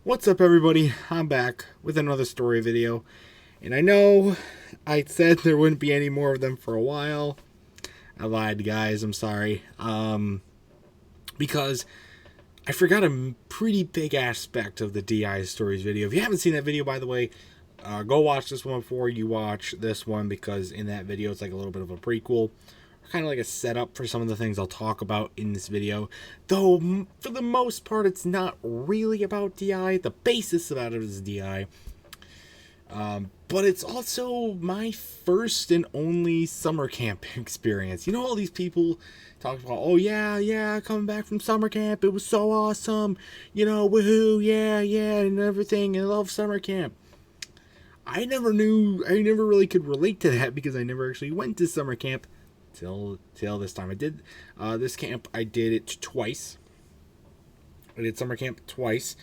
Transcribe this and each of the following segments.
What's up, everybody? I'm back with another story video. And I know I said there wouldn't be any more of them for a while. I lied, guys. I'm sorry. Because I forgot a pretty big aspect of the DI Stories video. If you haven't seen that video, by the way, go watch this one before you watch this one, because in that video it's like a little bit of a prequel, kind of like a setup for some of the things I'll talk about in this video. Though for the most part it's not really about DI. The basis about it is DI. But it's also my first and only summer camp experience. You know, all these people talk about, oh yeah, coming back from summer camp, it was so awesome, you know, woohoo, yeah, and everything, and I love summer camp. I never really could relate to that because I never actually went to summer camp till this time. I did this camp. I did it twice. I did summer camp twice,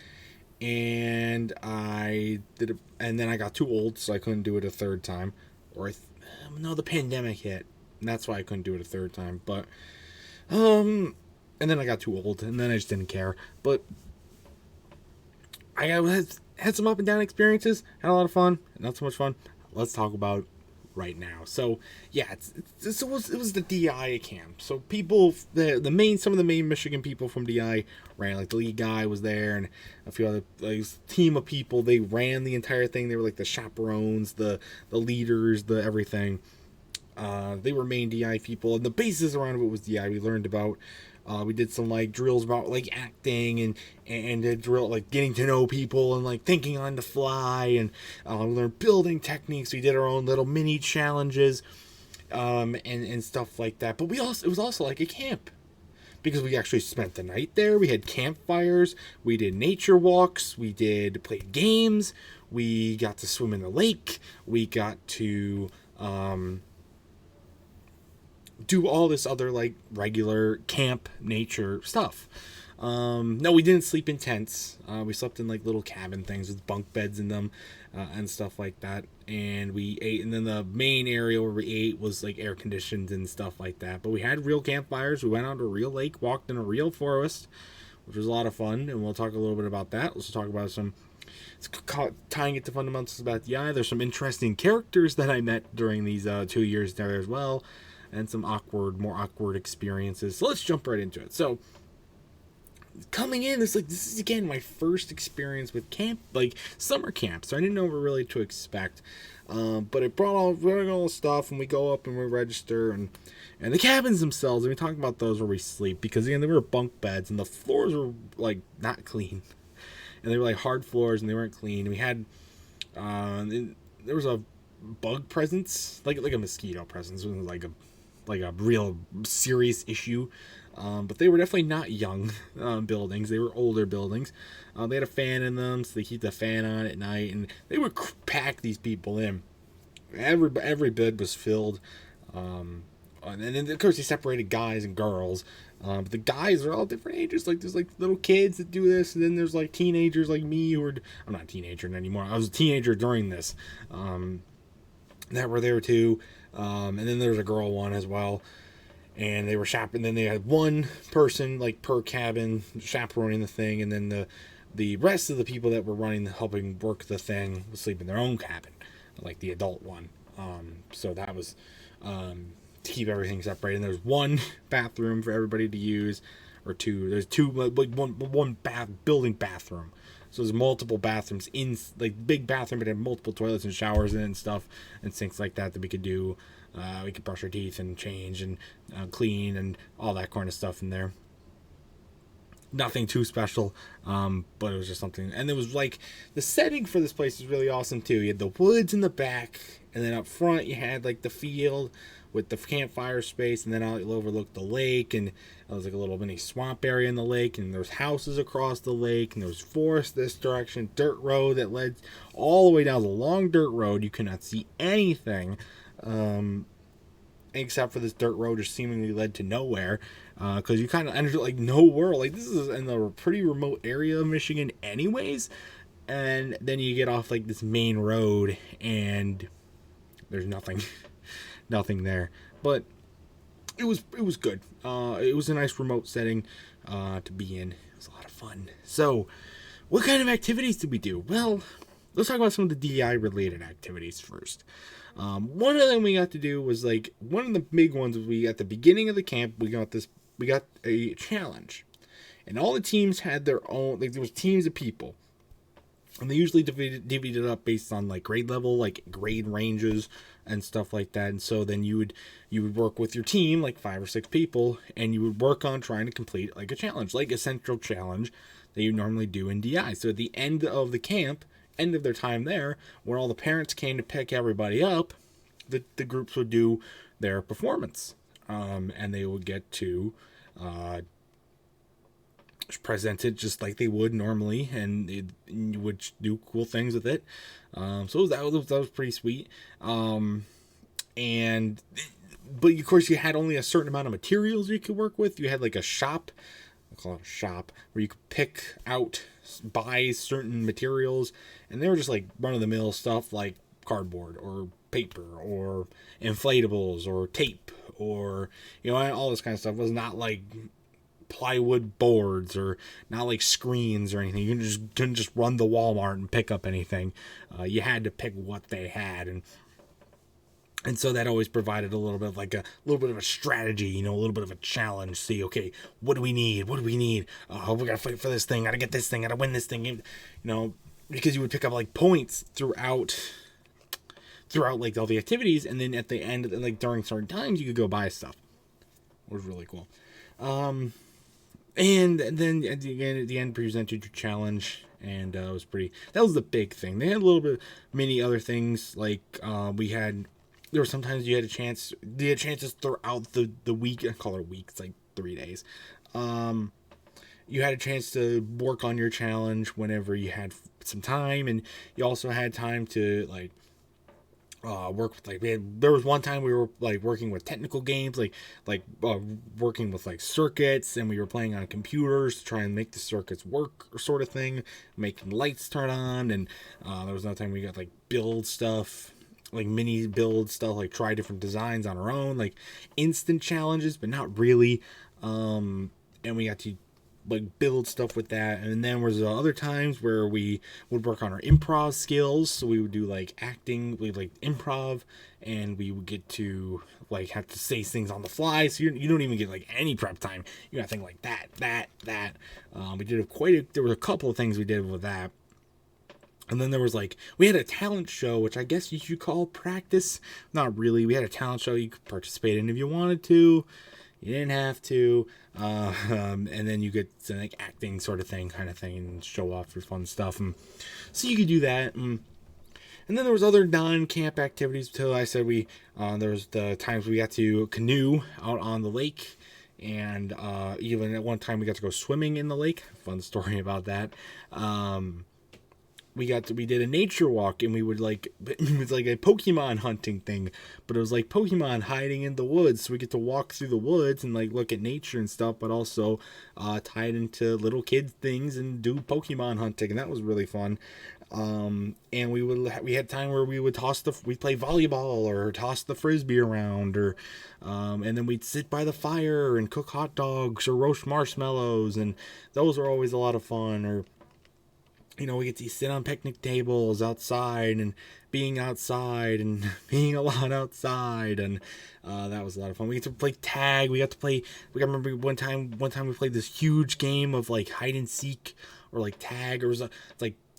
and and then I got too old, so I couldn't do it a third time. No, the pandemic hit, and that's why I couldn't do it a third time. But and then I got too old, and then I just didn't care. But I had some up and down experiences, had a lot of fun, not so much fun. Let's talk about right now. So yeah, it was the DI camp. So people, some of the main Michigan people from DI ran. Like the lead guy was there, and a few other team of people. They ran the entire thing. They were like the chaperones, the leaders, the everything. They were main DI people, and the basis around it was DI. We learned about. We did some like drills about like acting and a drill like getting to know people and like thinking on the fly, and we learned building techniques. We did our own little mini challenges, and stuff like that. But it was also like a camp, because we actually spent the night there. We had campfires. We did nature walks. We played games. We got to swim in the lake. We got to do all this other like regular camp nature stuff. No, we didn't sleep in tents. We slept in like little cabin things with bunk beds in them, and stuff like that. And we ate, and then the main area where we ate was like air conditioned and stuff like that. But we had real campfires. We went out to a real lake, walked in a real forest, which was a lot of fun. And we'll talk a little bit about that. Let's talk about tying it to fundamentals about the eye. There's some interesting characters that I met during these 2 years there as well, and some more awkward experiences. So let's jump right into it. So coming in, this is again my first experience with camp, like summer camp. So I didn't know what really to expect. But it brought all the stuff, and we go up and we register, and the cabins themselves. And we talk about those where we sleep, because again, they were bunk beds, and the floors were like not clean, and they were like hard floors, and they weren't clean. And we had there was a bug presence, like a mosquito presence. It wasn't like a real serious issue, but they were definitely not young buildings. They were older buildings. They had a fan in them, so they keep the fan on at night, and they would pack these people in. Every bed was filled, and then of course they separated guys and girls. But the guys are all different ages. Like there's like little kids that do this, and then there's like teenagers like me I'm not a teenager anymore. I was a teenager during this. That were there too. And then there was a girl one as well, and they were and then they had one person like per cabin chaperoning the thing, and then the rest of the people that were helping work the thing would sleep in their own cabin, like the adult one. So that was to keep everything separated. And there's one bathroom for everybody to use, or two. There's two, like one building bathroom. So there's multiple bathrooms in, like, big bathroom, but had multiple toilets and showers in it and stuff, and sinks like that we could do. We could brush our teeth and change and clean and all that kind of stuff in there. Nothing too special, but it was just something. And it was like, the setting for this place is really awesome too. You had the woods in the back, and then up front you had like the field with the campfire space, and then out you'll overlook the lake, and there was like a little mini swamp area in the lake, and there's houses across the lake, and there was forest this direction, dirt road that led all the way down the long dirt road. You could not see anything, except for this dirt road just seemingly led to nowhere, because you kind of entered like nowhere. Like, this is in a pretty remote area of Michigan anyways, and then you get off like this main road, and there's nothing. Nothing there. But it was good. It was a nice remote setting to be in. It was a lot of fun. So what kind of activities did we do? Well, let's talk about some of the DEI related activities first. One of them we got to do was like one of the big ones. We at the beginning of the camp we got a challenge, and all the teams had their own. Like there was teams of people, and they usually divided up based on like grade level, like grade ranges and stuff like that. And so then you would work with your team, like 5 or 6 people, and you would work on trying to complete like a challenge, like a central challenge that you normally do in DI. So at the end of the camp, end of their time there, when all the parents came to pick everybody up, the groups would do their performance, and they would get to present it just like they would normally, and you would do cool things with it. So that was pretty sweet. And but of course you had only a certain amount of materials you could work with. You had like a shop, I'll call it a shop, where you could pick out, buy certain materials, and they were just like run-of-the-mill stuff like cardboard or paper or inflatables or tape or all this kind of stuff. It was not like plywood boards or not like screens or anything. You couldn't just run the Walmart and pick up anything. You had to pick what they had, and so that always provided a little bit of a strategy, a little bit of a challenge. See, okay, what do we need? Oh, we gotta fight for this thing. Gotta get this thing. Gotta win this thing. Because you would pick up like points throughout like all the activities, and then at the end, like during certain times, you could go buy stuff. It was really cool. And then at the end presented your challenge, and it was that was the big thing. They had a little bit many other things, like there were sometimes you had chances throughout the week. I call it a week, it's like 3 days. You had a chance to work on your challenge whenever you had some time, and you also had time to like work with there was one time we were like working with technical games, working with like circuits, and we were playing on computers to try and make the circuits work, sort of thing, making lights turn on. And there was another time we got like build stuff, like mini build stuff, like try different designs on our own, like instant challenges, but not really. And we got to like build stuff with that. And then was other times where we would work on our improv skills. So we would do like acting, we like improv, and we would get to like have to say things on the fly. So you don't even get like any prep time. You got to think like that. We did there were a couple of things we did with that. And then there was we had a talent show, which I guess you should call practice. Not really. We had a talent show you could participate in if you wanted to. You didn't have to. And then you get like acting sort of thing, and show off your fun stuff. And so you could do that. And then there was other non-camp activities too. I said there was the times we got to canoe out on the lake. And even at one time we got to go swimming in the lake. Fun story about that. We did a nature walk, and we would it was like a Pokemon hunting thing, but it was like Pokemon hiding in the woods. So we get to walk through the woods and look at nature and stuff, but also tie it into little kid things and do Pokemon hunting, and that was really fun. And we had time where we would we'd play volleyball or toss the frisbee around, or and then we'd sit by the fire and cook hot dogs or roast marshmallows, and those were always a lot of fun. Or we get to sit on picnic tables outside and being outside and being a lot outside, and that was a lot of fun. We get to play tag. I remember one time we played this huge game of hide and seek or tag, or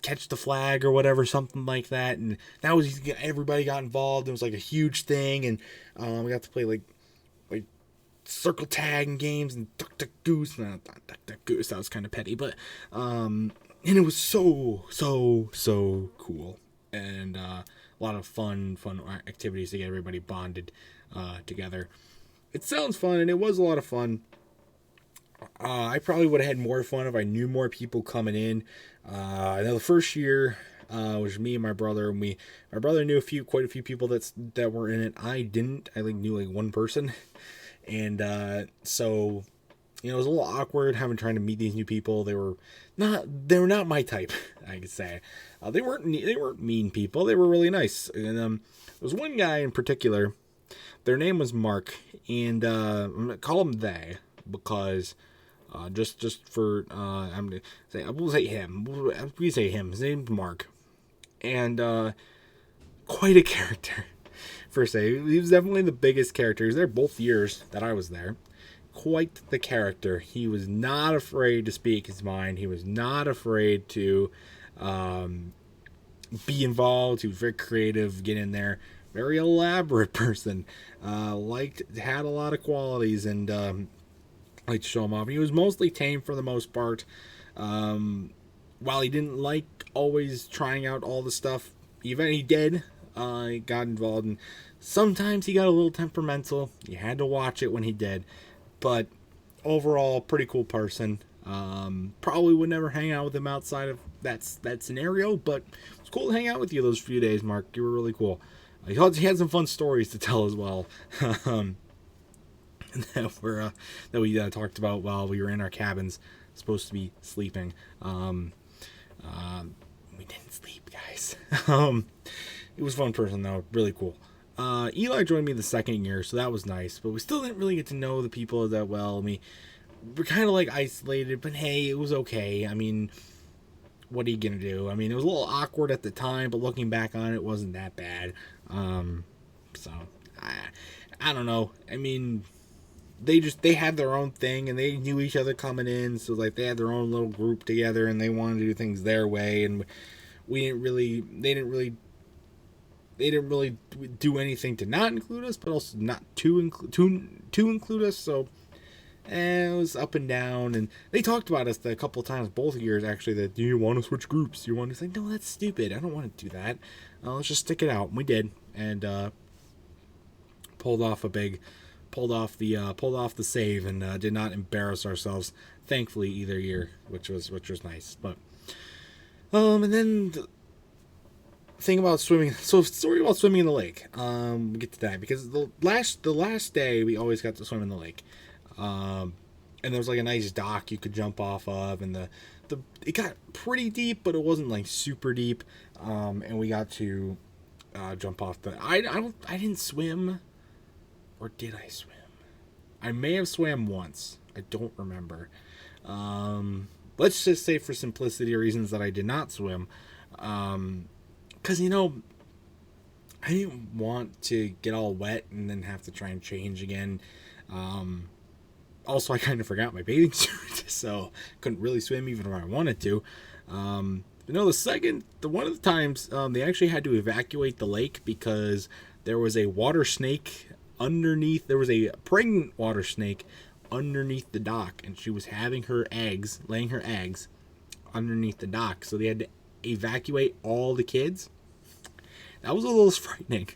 catch the flag or whatever, something like that. And that was, everybody got involved. It was a huge thing, and we got to play like circle tag games and duck goose. Not duck goose. That was kind of petty, but and it was so cool, and a lot of fun activities to get everybody bonded together. It sounds fun, and it was a lot of fun. I probably would have had more fun if I knew more people coming in. I know the first year was me and my brother, and my brother knew quite a few people that were in it. I didn't. I knew one person, and so it was a little awkward trying to meet these new people. They were not my type, I could say. They weren't mean people. They were really nice. And there was one guy in particular. Their name was Mark, and I'm gonna call him they because Just for I'm gonna say, I will say him. We say him. His name's Mark, and quite a character. For say, he was definitely the biggest character. He was there both years that I was there. Quite the character. He was not afraid to speak his mind. He was not afraid to be involved. He was very creative, get in there. Very elaborate person. Had a lot of qualities, and liked to show him off. He was mostly tame for the most part. While he didn't like always trying out all the stuff, even he did. He got involved, and sometimes he got a little temperamental. You had to watch it when he did, but overall, pretty cool person. Probably would never hang out with him outside of that scenario, but it's cool to hang out with you those few days, Mark. You were really cool. He had some fun stories to tell as well. That we talked about while we were in our cabins, supposed to be sleeping. We didn't sleep, guys. It was a fun person though, really cool. Eli joined me the second year, so that was nice, but we still didn't really get to know the people that well. We're kind of like isolated, but hey, it was okay. I mean, what are you gonna do? I mean, it was a little awkward at the time, but looking back on it, it wasn't that bad. So I don't know. I mean, they had their own thing, and they knew each other coming in, so like they had their own little group together, and they wanted to do things their way, and they didn't really do anything to not include us, but also not to include us. So it was up and down, and they talked about us a couple of times, both years actually. That, do you want to switch groups? Do you want to say no? That's stupid. I don't want to do that. Let's just stick it out. And we did, and pulled off the save, and did not embarrass ourselves. Thankfully, either year, which was nice. But and then thing about swimming. So story about swimming in the lake. We'll get to that because the last day we always got to swim in the lake. And there was like a nice dock you could jump off of, and it got pretty deep, but it wasn't like super deep. And we got to jump off I didn't swim, or did I swim? I may have swam once. I don't remember. Let's just say for simplicity reasons that I did not swim. Because, I didn't want to get all wet and then have to try and change again. Also, I kind of forgot my bathing suit, so couldn't really swim even if I wanted to. One of the times, they actually had to evacuate the lake because there was a water snake underneath. There was a pregnant water snake underneath the dock, and she was having laying her eggs underneath the dock. So they had to evacuate all the kids. That was a little frightening.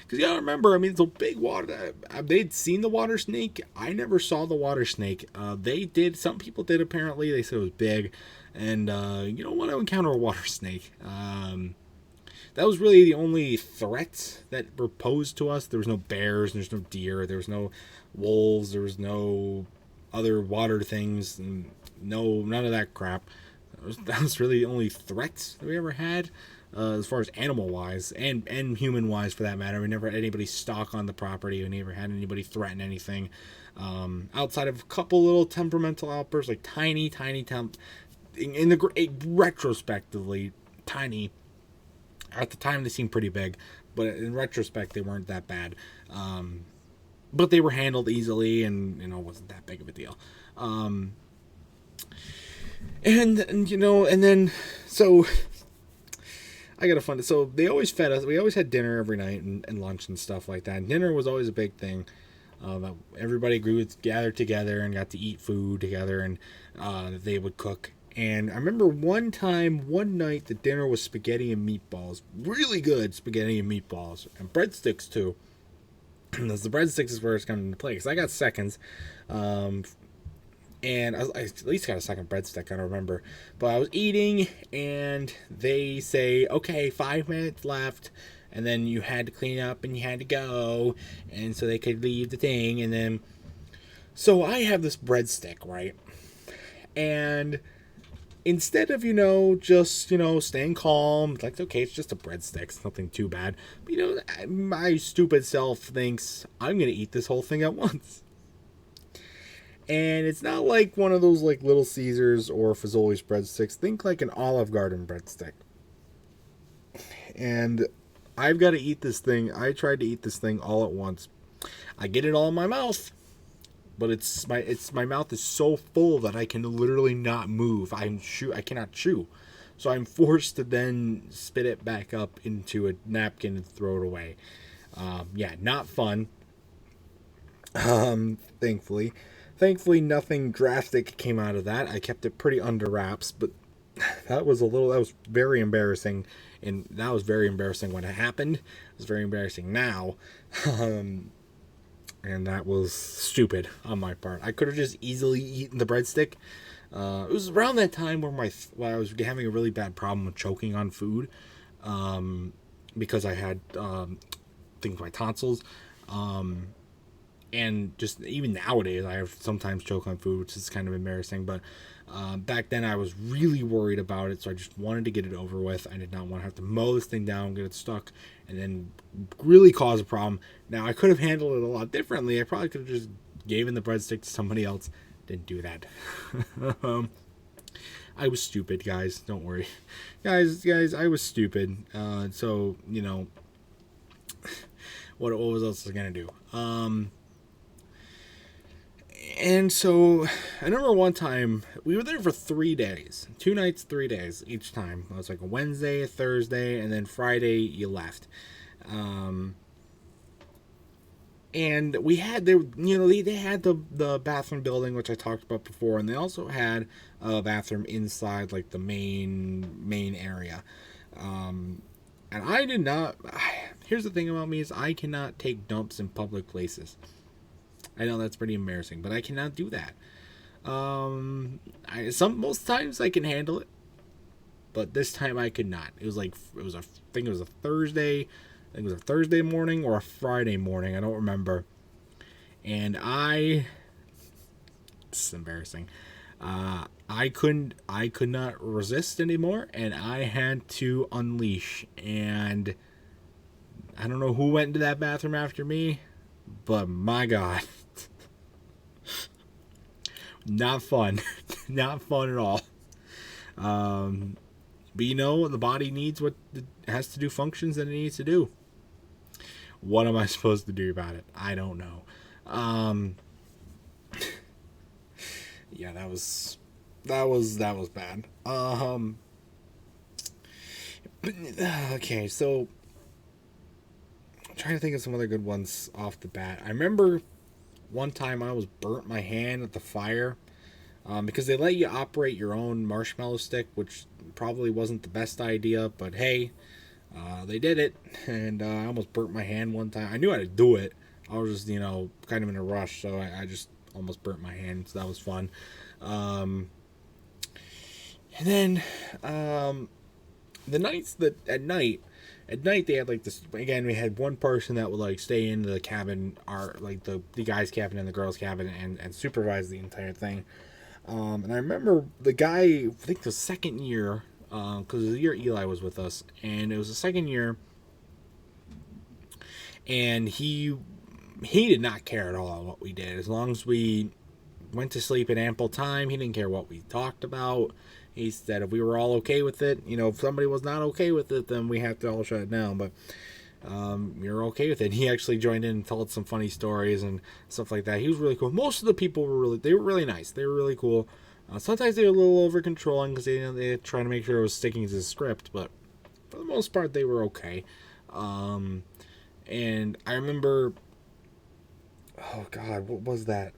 Because you gotta remember, I mean, it's a big water. They'd seen the water snake. I never saw the water snake. They did. Some people did, apparently. They said it was big. And you don't want to encounter a water snake. That was really the only threats that were posed to us. There was no bears. There's no deer. There was no wolves. There was no other water things. And none of that crap. That was really the only threats that we ever had. As far as animal-wise, and human-wise for that matter. We never had anybody stalk on the property. We never had anybody threaten anything. Outside of a couple little temperamental outbursts, like tiny retrospectively, tiny. At the time, they seemed pretty big, but in retrospect, they weren't that bad. But they were handled easily, and, it wasn't that big of a deal. And then, so I got a fun. So they always fed us. We always had dinner every night and lunch and stuff like that. And dinner was always a big thing. Everybody gathered together and got to eat food together, and they would cook. And I remember one night, the dinner was spaghetti and meatballs. Really good spaghetti and meatballs. And breadsticks, too. Because the breadsticks is where it's coming into play. Because I got seconds. And I at least got a second breadstick, I don't remember. But I was eating, and they say, okay, 5 minutes left. And then you had to clean up, and you had to go. And so they could leave the thing. And then, so I have this breadstick, right? And instead of, just, staying calm, like, okay, it's just a breadstick, it's nothing too bad. But, my stupid self thinks, I'm going to eat this whole thing at once. And it's not like one of those like Little Caesars or Fazoli's breadsticks. Think like an Olive Garden breadstick. And I've got to eat this thing. I tried to eat this thing all at once. I get it all in my mouth, but my mouth is so full that I can literally not move. I cannot chew. So I'm forced to then spit it back up into a napkin and throw it away. Yeah, not fun. Thankfully. Thankfully, nothing drastic came out of that. I kept it pretty under wraps, but that was very embarrassing. And that was very embarrassing when it happened. It was very embarrassing now. And that was stupid on my part. I could have just easily eaten the breadstick. It was around that time where I was having a really bad problem with choking on food. Because I had things with my tonsils. And just even nowadays, I have sometimes choke on food, which is kind of embarrassing. But back then, I was really worried about it, so I just wanted to get it over with. I did not want to have to mow this thing down, get it stuck, and then really cause a problem. Now, I could have handled it a lot differently. I probably could have just given the breadstick to somebody else. Didn't do that. I was stupid, guys. Don't worry, guys. I was stupid. So you know, what was else I gonna do? And so I remember one time we were there for 3 days, 2 nights, 3 days each time. It was like a Wednesday, a Thursday, and then Friday you left. And we had they had the bathroom building, which I talked about before, and they also had a bathroom inside like the main area. And I did not. Here's the thing about me is I cannot take dumps in public places. I know that's pretty embarrassing, but I cannot do that. Most times I can handle it, but this time I could not. I think it was a Thursday. I think it was a Thursday morning or a Friday morning. I don't remember. And this is embarrassing. I could not resist anymore, and I had to unleash. And I don't know who went into that bathroom after me, but my God. Not fun. Not fun at all. But you know, the body needs what it has to do, functions that it needs to do. What am I supposed to do about it? I don't know. Yeah, that was bad. Okay, so I'm trying to think of some other good ones off the bat. I remember one time I was burnt my hand at the fire because they let you operate your own marshmallow stick, which probably wasn't the best idea, but hey, they did it, and I almost burnt my hand one time. I knew how to do it. I was just, kind of in a rush, so I just almost burnt my hand, so that was fun. And then the nights at night they had like this again. We had one person that would like stay in the cabin, like the guy's cabin and the girl's cabin, and supervise the entire thing. And I remember the guy, I think the second year, because the year Eli was with us, and it was the second year, and he did not care at all what we did. As long as we went to sleep in ample time, he didn't care what we talked about. He said if we were all okay with it, if somebody was not okay with it, then we have to all shut it down. But you're okay with it. He actually joined in and told some funny stories and stuff like that. He was really cool. Most of the people were really nice. They were really cool. Sometimes they were a little over controlling because they were trying to make sure it was sticking to the script, but for the most part they were okay. And I remember, oh God, what was that?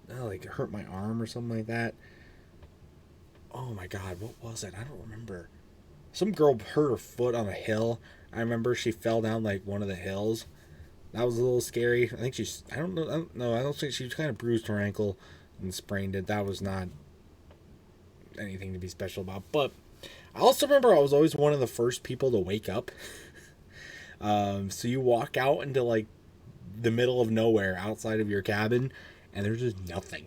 Like it hurt my arm or something like that. Oh my God, what was it? I don't remember. Some girl hurt her foot on a hill. I remember she fell down like one of the hills. That was a little scary. I think I don't know. I don't think she kind of bruised her ankle and sprained it. That was not anything to be special about. But I also remember I was always one of the first people to wake up. So you walk out into like the middle of nowhere outside of your cabin, and there's just nothing.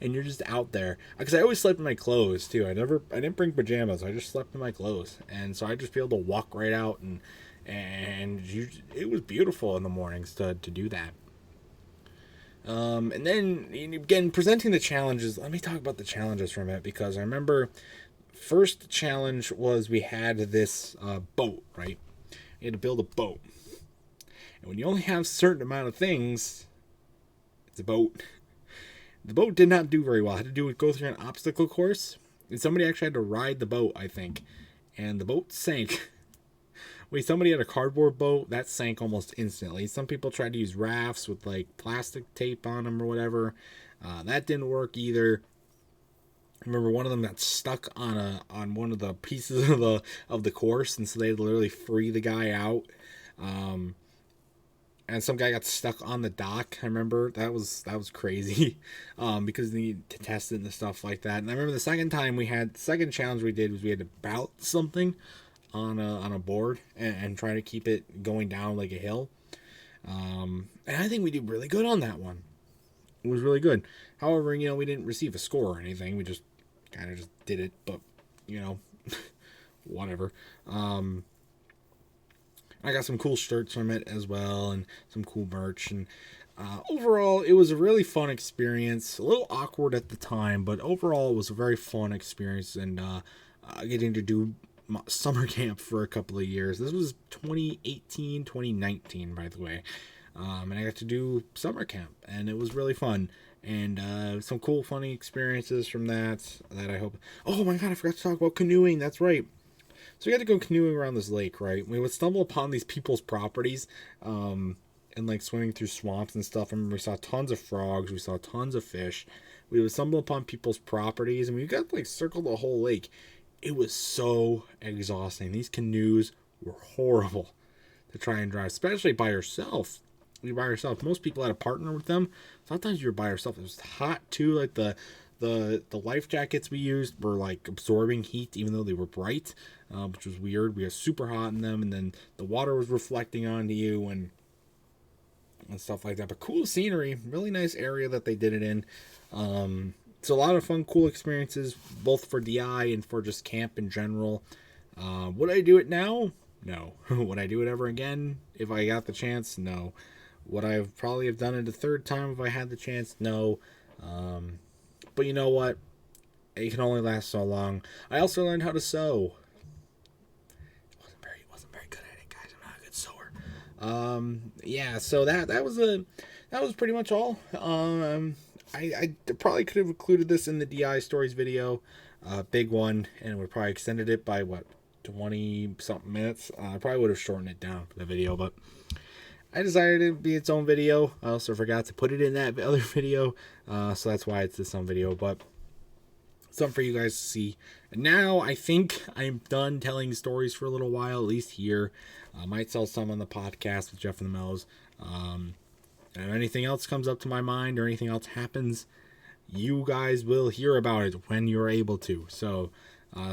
And you're just out there, because I always slept in my clothes too. I didn't bring pajamas. I just slept in my clothes, and so I just be able to walk right out, and it was beautiful in the mornings to do that. And then again, presenting the challenges. Let me talk about the challenges for a minute, because I remember first challenge was we had this boat, right? You had to build a boat, and when you only have a certain amount of things, it's a boat. The boat did not do very well. I had to go through an obstacle course, and somebody actually had to ride the boat, I think, and the boat sank. Wait, somebody had a cardboard boat that sank almost instantly. Some people tried to use rafts with like plastic tape on them or whatever. That didn't work either. I remember one of them got stuck on one of the pieces of the course, and so they had to literally free the guy out. And some guy got stuck on the dock. I remember that was crazy, because they needed to test it and stuff like that. And I remember the second challenge we did was we had to bout something on a board and try to keep it going down like a hill. And I think we did really good on that one. It was really good. However, we didn't receive a score or anything. We just kind of just did it, but whatever. I got some cool shirts from it as well, and some cool merch, and overall it was a really fun experience. A little awkward at the time, but overall it was a very fun experience, and getting to do summer camp for a couple of years. This was 2018, 2019, by the way. And I got to do summer camp, and it was really fun. And some cool, funny experiences from that I hope. Oh my god, I forgot to talk about canoeing. That's right. So we had to go canoeing around this lake, right? We would stumble upon these people's properties, and like swimming through swamps and stuff. I remember we saw tons of frogs. We saw tons of fish. We would stumble upon people's properties, and we got like circle the whole lake. It was so exhausting. These canoes were horrible to try and drive, especially by yourself. You're by yourself. Most people had a partner with them. Sometimes you're by yourself. It was hot too. Like the life jackets we used were like absorbing heat, even though they were bright, which was weird. We were super hot in them, and then the water was reflecting onto you and stuff like that. But cool scenery, really nice area that they did it in. It's a lot of fun, cool experiences, both for DI and for just camp in general. Would I do it now? No. Would I do it ever again if I got the chance? No. Would I probably have done it a third time if I had the chance? No. But you know what? It can only last so long. I also learned how to sew. Wasn't very good at it, guys. I'm not a good sewer. Yeah. So that was pretty much all. I probably could have included this in the DI stories video, big one, and would probably extended it by 20 something minutes. I probably would have shortened it down for the video, but I decided it to be its own video. I also forgot to put it in that other video, so that's why it's this own video, but something for you guys to see. And now I think I'm done telling stories for a little while, at least here. I might tell some on the podcast with Jeff and the Mellows. And if anything else comes up to my mind or anything else happens, you guys will hear about it when you're able to. So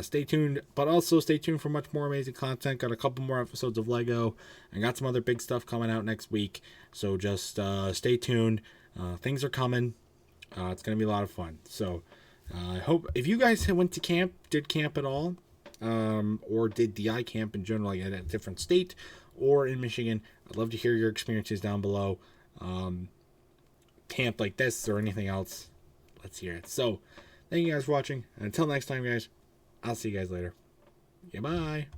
stay tuned, but also stay tuned for much more amazing content. Got a couple more episodes of Lego, and got some other big stuff coming out next week. So just stay tuned. Things are coming. It's going to be a lot of fun. So I hope if you guys went to camp, did camp at all, or did DI camp in general, like at a different state or in Michigan, I'd love to hear your experiences down below. Camp like this or anything else, let's hear it. So thank you guys for watching, and until next time, guys, I'll see you guys later. Goodbye.